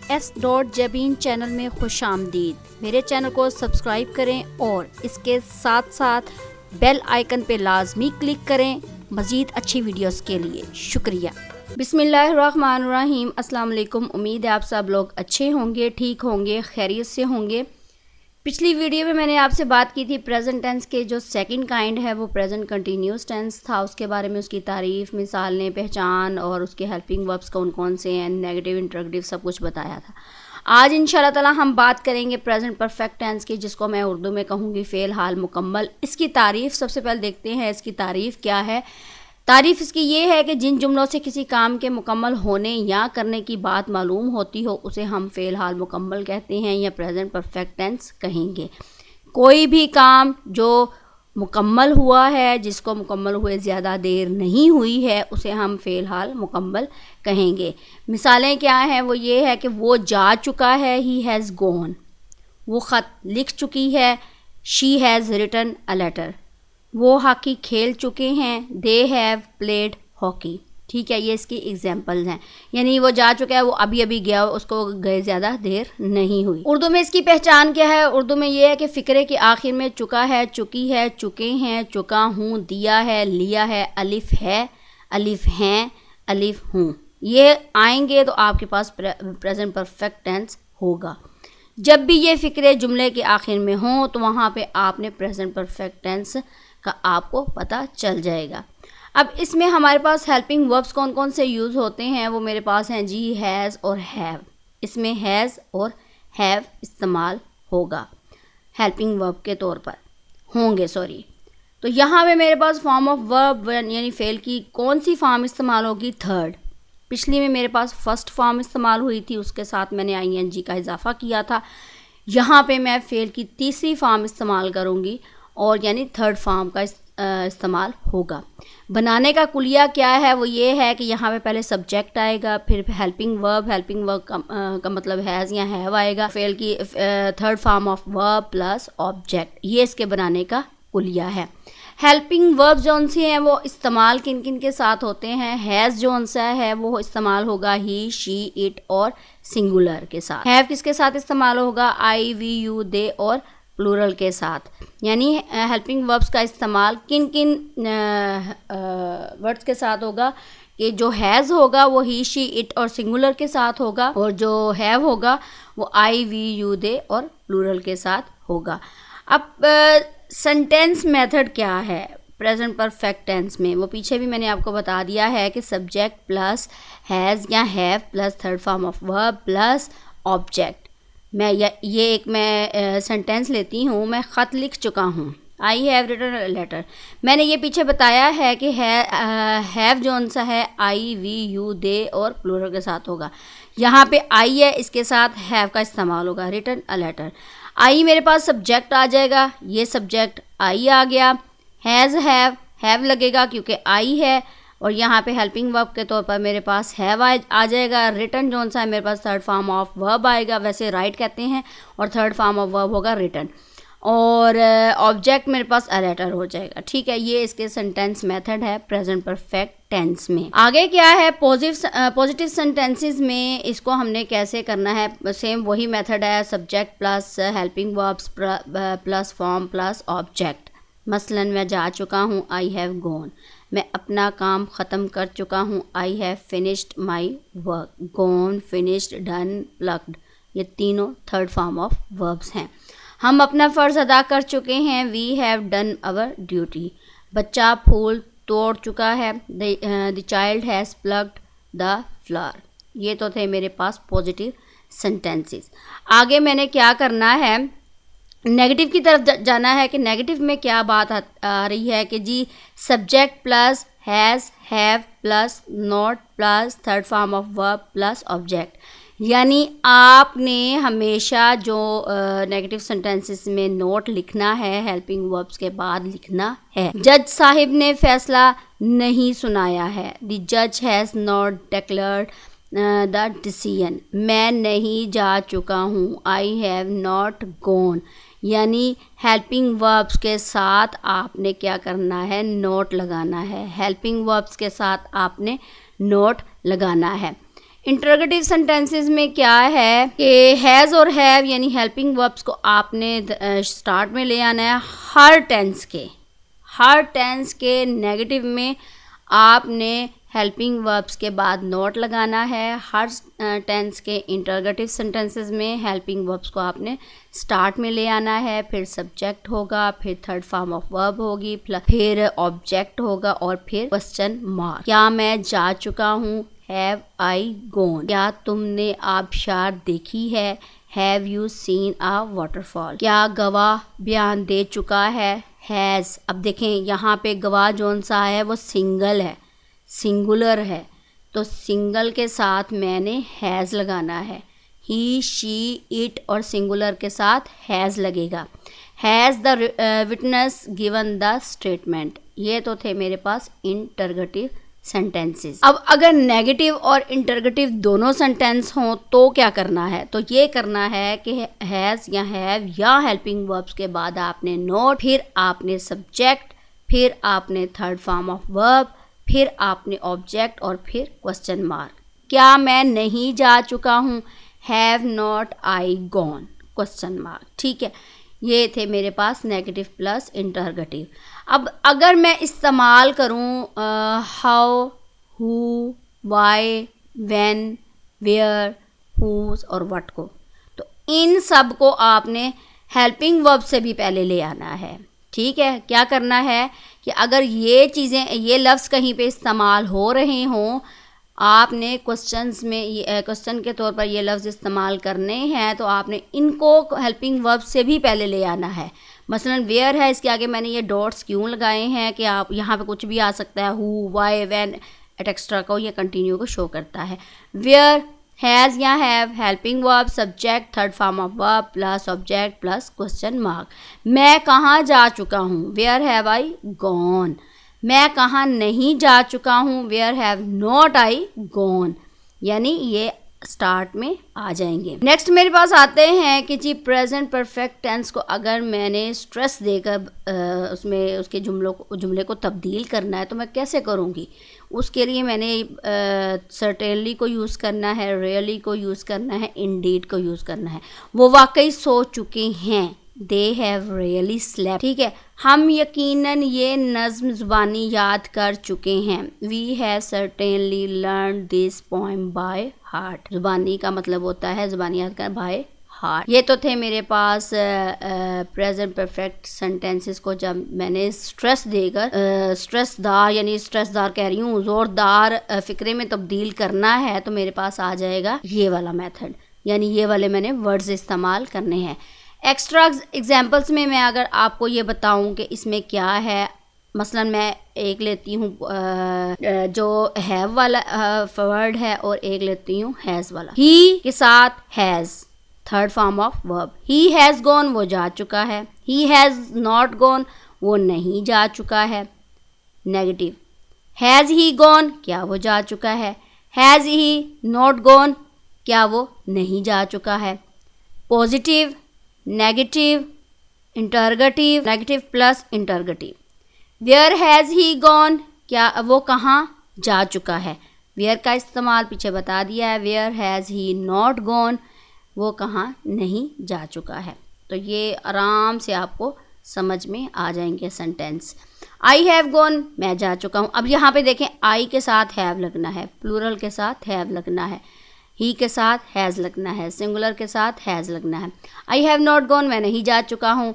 S.Jabin channel में खुशामदीद। मेरे channel को सब्सक्राइब करें और इसके साथ साथ बेल आइकन पे लाजमी क्लिक करें मज़ीद अच्छी वीडियोस के लिए। शुक्रिया। बिस्मिल्लाहिर्रहमानिर्रहीम। अस्सलाम वालेकुम। उम्मीद है आप सब लोग अच्छे होंगे, ठीक होंगे, खैरियत से होंगे। पिछली वीडियो में मैंने आपसे बात की थी प्रेजेंट टेंस के जो सेकंड काइंड है वो प्रेजेंट कंटिन्यूस टेंस था। उसके बारे में उसकी तारीफ़, मिसालें, पहचान और उसके हेल्पिंग वर्ब्स कौन कौन से हैं, नेगेटिव, इंटरोगेटिव सब कुछ बताया था। आज इंशाल्लाह ताला हम बात करेंगे प्रेजेंट परफेक्ट टेंस की, जिसको मैं उर्दू में कहूँगी फ़ेल हाल मुकम्मल। इसकी तारीफ़ सबसे पहले देखते हैं इसकी तारीफ़ क्या है। तारीफ़ इसकी ये है कि जिन जुमलों से किसी काम के मुकम्मल होने या करने की बात मालूम होती हो उसे हम फ़ेल हाल मुकम्मल कहते हैं या प्रेजेंट परफेक्ट टेंस कहेंगे। कोई भी काम जो मुकम्मल हुआ है, जिसको मुकम्मल हुए ज़्यादा देर नहीं हुई है, उसे हम फ़ेल हाल मुकम्मल कहेंगे। मिसालें क्या हैं? वो ये है कि वो जा चुका है, ही हैज़ गॉन। वो ख़त लिख चुकी है, she has written a letter. वो हॉकी खेल चुके हैं, दे हैव प्लेड हॉकी। ठीक है, ये इसकी एग्जांपल्स हैं। यानी वो जा चुका है, वो अभी अभी गया, उसको गए ज़्यादा देर नहीं हुई। उर्दू में इसकी पहचान क्या है? उर्दू में ये है कि फ़िक्रे के आखिर में चुका है, चुकी है, चुके हैं, चुका हूँ, दिया है, लिया है, अलिफ है, अलिफ हैं, अलिफ हूँ, ये आएंगे तो आपके पास प्रेजेंट परफेक्ट टेंस होगा। जब भी ये फ़िक्रे जुमले के आखिर में हों तो वहाँ पे आपने प्रेजेंट परफेक्ट टेंस का आपको पता चल जाएगा। अब इसमें हमारे पास हेल्पिंग वर्ब्स कौन कौन से यूज़ होते हैं वो मेरे पास हैं जी, हैज़ और हैव। इसमें हैज़ और हैव इस्तेमाल होगा, हेल्पिंग वर्ब के तौर पर होंगे, सॉरी। तो यहाँ पे मेरे पास फॉर्म ऑफ वर्ब यानी फ़ेल की कौन सी फॉर्म इस्तेमाल होगी? थर्ड। पिछली में मेरे पास फर्स्ट फॉर्म इस्तेमाल हुई थी, उसके साथ मैंने ING का इजाफा किया था। यहाँ पे मैं फ़ेल की तीसरी फॉर्म इस्तेमाल करूँगी और यानी थर्ड फॉर्म का इस्तेमाल होगा। बनाने का कुलिया क्या है? वो ये है कि यहाँ पे पहले सब्जेक्ट आएगा, फिर हेल्पिंग वर्ब का मतलब हैज़ या हैव आएगा, फेल की third form of verb plus object, ये इसके बनाने का कुलिया है। हेल्पिंग वर्ब जौन से हैं वो इस्तेमाल किन किन के साथ होते हैं? हैज़ जौन सा है वो इस्तेमाल होगा ही, शी, इट और सिंगुलर के साथ। हैव किसके साथ इस्तेमाल होगा? आई, वी, यू, दे और प्लूरल के साथ। यानी हेल्पिंग वर्ब्स का इस्तेमाल किन किन वर्ड्स के साथ होगा कि जो हैज़ होगा वो ही, शी, इट और सिंगुलर के साथ होगा, और जो हैव होगा वो आई, वी, यू, दे और प्लूरल के साथ होगा। अब सेंटेंस मेथड क्या है प्रेजेंट परफेक्ट टेंस में? वो पीछे भी मैंने आपको बता दिया है कि सब्जेक्ट प्लस हैज़ या have plus third form of verb plus object. ये एक मैं सेंटेंस लेती हूँ, मैं ख़त लिख चुका हूँ, I have written a letter. मैंने ये पीछे बताया है कि हैव जौन सा है आई, वी, यू, दे और प्लूरल के साथ होगा। यहाँ पे आई है, इसके साथ हैव का इस्तेमाल होगा, रिटन अ लेटर। आई मेरे पास सब्जेक्ट आ जाएगा, ये सब्जेक्ट आई आ गया। हैज़ हैव लगेगा क्योंकि आई है, और यहाँ पे हेल्पिंग वर्ब के तौर पर मेरे पास हैव आ जाएगा। रिटन जौन सा है मेरे पास थर्ड फॉर्म ऑफ वर्ब आएगा, वैसे राइट कहते हैं, और थर्ड फॉर्म ऑफ वर्ब होगा रिटन, और ऑब्जेक्ट मेरे पास अ लेटर हो जाएगा। ठीक है, ये इसके सेंटेंस मेथड है प्रेजेंट परफेक्ट टेंस में। आगे क्या है पॉजिटिव सेंटेंसेस में, इसको हमने कैसे करना है? सेम वही मेथड है, subject plus helping verbs plus form plus object. मसलन मैं जा चुका हूँ, आई हैव गॉन। मैं अपना काम ख़त्म कर चुका हूँ, I have finished my work. Gone, finished, done, plucked, ये तीनों थर्ड फॉर्म ऑफ वर्ब्स हैं। हम अपना फ़र्ज़ अदा कर चुके हैं, we have done our duty. बच्चा फूल तोड़ चुका है, the child has plucked the flower. ये तो थे मेरे पास पॉजिटिव सेंटेंसेस। आगे मैंने क्या करना है? नेगेटिव की तरफ जाना है कि नेगेटिव में क्या बात आ रही है कि जी subject plus has, have plus not plus third form of verb plus object. यानी आपने हमेशा जो नेगेटिव सेंटेंसेस में नोट लिखना है, हेल्पिंग वर्ब्स के बाद लिखना है। जज साहिब ने फैसला नहीं सुनाया है, द जज has not declared the decision. मैं नहीं जा चुका हूँ, आई हैव नॉट गॉन। यानी हेल्पिंग वर्ब्स के साथ आपने क्या करना है? नोट लगाना है। हेल्पिंग वर्ब्स के साथ आपने नोट लगाना है। इंटरोगेटिव सेंटेंसेस में क्या है कि हैज़ और हैव यानी हेल्पिंग वर्ब्स को आपने स्टार्ट में ले आना है हर टेंस के नेगेटिव में आपने हेल्पिंग वर्ब्स के बाद नोट लगाना है। हर टेंस के इंटरोगेटिव सेंटेंसेस में हेल्पिंग वर्ब्स को आपने स्टार्ट में ले आना है, फिर सब्जेक्ट होगा, फिर थर्ड फॉर्म ऑफ वर्ब होगी, फिर ऑब्जेक्ट होगा और फिर क्वेश्चन मार्क। क्या मैं जा चुका हूँ, हैव आई गॉन। क्या तुमने आबशार देखी है, have you seen a waterfall. क्या गवाह बयान दे चुका है, हैज़। अब देखें यहाँ पे गवाह जौन सा है वो सिंगुलर है, तो सिंगल के साथ मैंने हैज़ लगाना है। ही, शी, इट और सिंगुलर के साथ हैज़ लगेगा। Has the witness given the statement. ये तो थे मेरे पास इंटरोगेटिव सेंटेंसेस। अब अगर नेगेटिव और इंटरोगेटिव दोनों सेंटेंस हों तो क्या करना है, तो ये करना है कि हैज़ या हैव या हेल्पिंग वर्ब्स के बाद आपने नोट, फिर आपने सब्जेक्ट, फिर आपने थर्ड फॉर्म ऑफ वर्ब, फिर आपने ऑब्जेक्ट और फिर क्वेश्चन मार्क। क्या मैं नहीं जा चुका हूँ, have not I gone, question mark. ठीक है, ये थे मेरे पास नेगेटिव प्लस इंटरोगेटिव। अब अगर मैं इस्तेमाल करूँ how, who, why, when, where, whose और व्हाट को, तो इन सब को आपने हेल्पिंग वर्ब से भी पहले ले आना है। ठीक है, क्या करना है कि अगर ये चीज़ें, ये लफ्ज़ कहीं पे इस्तेमाल हो रहे हों, आपने क्वेश्चंस में क्वेश्चन के तौर पर ये लफ्ज़ इस्तेमाल करने हैं, तो आपने इनको हेल्पिंग वर्ब से भी पहले ले आना है। मसलन वेयर है, इसके आगे मैंने ये डॉट्स क्यों लगाए हैं कि आप यहाँ पे कुछ भी आ सकता है, हु, वाई, व्हेन एटसेट्रा को ये कंटिन्यू को शो करता है। वेयर, हैज़ या have, helping verb, subject, third form of verb plus object plus question mark. मैं कहाँ जा चुका हूँ, वेयर हैव आई गॉन। मैं कहाँ नहीं जा चुका हूँ, where have not I gone, यानी ये स्टार्ट में आ जाएंगे। नेक्स्ट मेरे पास आते हैं कि जी प्रेजेंट परफेक्ट टेंस को अगर मैंने स्ट्रेस देकर उसमें उसके जुमले को तब्दील करना है तो मैं कैसे करूँगी। उसके लिए मैंने सर्टेनली को यूज़ करना है, रियली को यूज़ करना है, इंडीड को यूज़ करना है। वो वाकई सो चुके हैं, दे हैव रियली स्लेप्ट। ठीक है, हम यकीनन ये नज़्म ज़ुबानी याद कर चुके हैं। We have certainly learn this poem by heart. ज़ुबानी का मतलब होता है ज़ुबानी याद कर बाय हार्ट। ये तो थे मेरे पास प्रेजेंट परफेक्ट सेंटेंसेस को जब मैंने स्ट्रेस देकर स्ट्रेसदार यानी स्ट्रेसदार कह रही हूँ, ज़ोरदार फ़िक्रे में तब्दील करना है, तो मेरे पास आ जाएगा ये वाला मेथड, यानी ये वाले मैंने वर्ड्स इस्तेमाल करने हैं। एक्स्ट्रा एग्जाम्पल्स में मैं अगर आपको ये बताऊं कि इसमें क्या है, मसलन मैं एक लेती हूँ जो हैव वाला वर्ड है और एक लेती हूँ हैज़ वाला। ही के साथ has, third form of verb. He has gone, वो जा चुका है। ही हैज़ नॉट गॉन, वो नहीं जा चुका है। नेगेटिव, हैज़ ही गॉन, क्या वो जा चुका है। हैज़ ही नॉट गॉन, क्या वो नहीं जा चुका है। Positive, negative, interrogative, negative plus interrogative. Where has he gone, क्या वो कहाँ जा चुका है। वेयर का इस्तेमाल पीछे बता दिया है। Where has he not gone, वो कहाँ नहीं जा चुका है। तो ये आराम से आपको समझ में आ जाएंगे सेंटेंस। आई हैव गॉन, मैं जा चुका हूँ। अब यहाँ पे देखें, आई के साथ हैव लगना है, प्लूरल के साथ हैव लगना है, ही के साथ हैज़ लगना है, सिंगुलर के साथ हैज़ लगना है। आई हैव नॉट गॉन, मैं नहीं जा चुका हूँ।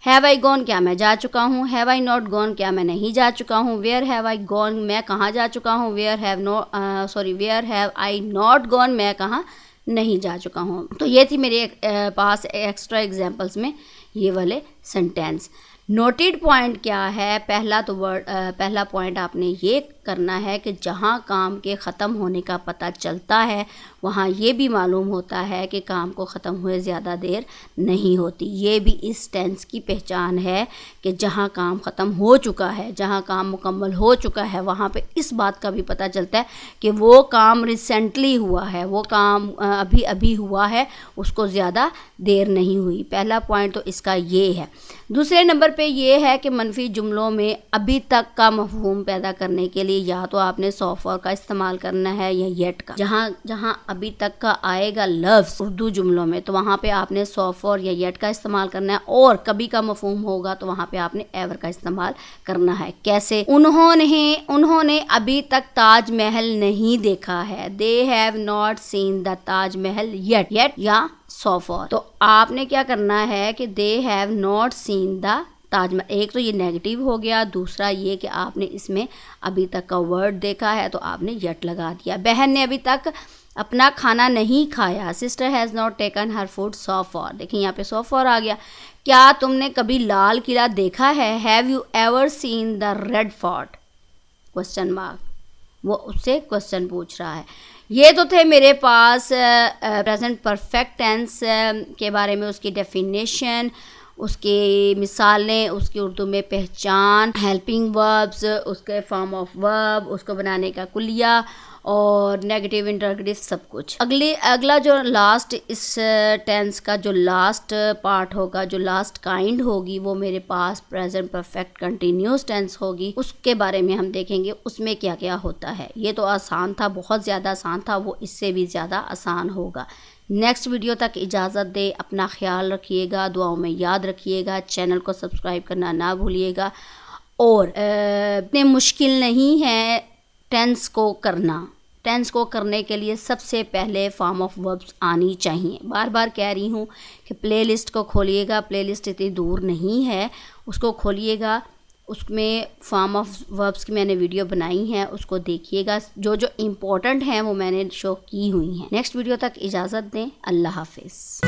हैव आई गॉन, क्या मैं जा चुका हूँ। हैव आई नॉट गॉन, क्या मैं नहीं जा चुका हूँ। वेयर हैव आई गॉन, मैं कहाँ जा चुका हूँ। Where have I not gone, मैं कहाँ नहीं जा चुका हूँ। तो ये थी मेरे पास एक्स्ट्रा एग्जाम्पल्स में ये वाले सेंटेंस। नोटेड पॉइंट क्या है, पहला पॉइंट आपने ये करना है कि जहाँ काम के ख़त्म होने का पता चलता है वहाँ ये भी मालूम होता है कि काम को ख़त्म हुए ज़्यादा देर नहीं होती। ये भी इस टेंस की पहचान है कि जहाँ काम ख़त्म हो चुका है, जहाँ काम मुकम्मल हो चुका है, वहाँ पे इस बात का भी पता चलता है कि वो काम रिसेंटली हुआ है, वो काम अभी अभी हुआ है, उसको ज़्यादा देर नहीं हुई। पहला पॉइंट तो इसका ये है। दूसरे नंबर पे ये है कि मनफी जुमलों में अभी तक का मफहूम पैदा करने के लिए लिए या तो आपने सो फॉर का इस्तेमाल करना है या येट का। जहाँ अभी तक का आएगा लफ्ज़ उर्दू जुमलों में तो वहाँ पे आपने सो फॉर या येट का इस्तेमाल करना है, और कभी का मफहूम होगा तो वहाँ पे आपने एवर का इस्तेमाल करना है। कैसे? उन्होंने अभी तक ताजमहल नहीं देखा है। They have not seen the Taj Mahal yet या सो फॉर। तो आपने क्या करना है कि they have not seen the Taj Mahal, एक तो ये नेगेटिव हो गया, दूसरा ये कि आपने इसमें अभी तक का वर्ड देखा है तो आपने येट लगा दिया। बहन ने अभी तक अपना खाना नहीं खाया। Sister has not taken her food so for. देखिए यहाँ पे सो फॉर आ गया। क्या तुमने कभी लाल किला देखा है? Have you ever seen the red fort? Question mark. वो उससे क्वेश्चन पूछ रहा है। ये तो थे मेरे पास प्रेजेंट परफेक्ट टेंस के बारे में, उसकी डेफिनेशन, उसकी मिसालें, उसकी उर्दू में पहचान, हेल्पिंग वर्ब्स, उसके फॉर्म ऑफ वर्ब, उसको बनाने का कुलिया और नेगेटिव इंटरगेटिव सब कुछ। अगला जो लास्ट इस टेंस का जो लास्ट पार्ट होगा, जो लास्ट काइंड होगी, वो मेरे पास प्रेजेंट परफेक्ट कंटिन्यूस टेंस होगी। उसके बारे में हम देखेंगे उसमें क्या क्या होता है। ये तो आसान था, बहुत ज़्यादा आसान था, वो इससे भी ज़्यादा आसान होगा। नेक्स्ट वीडियो तक इजाज़त दे। अपना ख्याल रखिएगा, दुआओं में याद रखिएगा, चैनल को सब्सक्राइब करना ना भूलिएगा। और इतने मुश्किल नहीं है टेंस को करना। टेंस को करने के लिए सबसे पहले फॉर्म ऑफ वर्ब्स आनी चाहिए। बार बार कह रही हूँ कि प्लेलिस्ट को खोलिएगा, प्लेलिस्ट इतनी दूर नहीं है, उसको खोलिएगा, उसमें फॉर्म ऑफ वर्ब्स की मैंने वीडियो बनाई है, उसको देखिएगा। जो जो इम्पोर्टेंट हैं वो मैंने शो की हुई हैं। नेक्स्ट वीडियो तक इजाज़त दें। अल्लाह हाफिज़।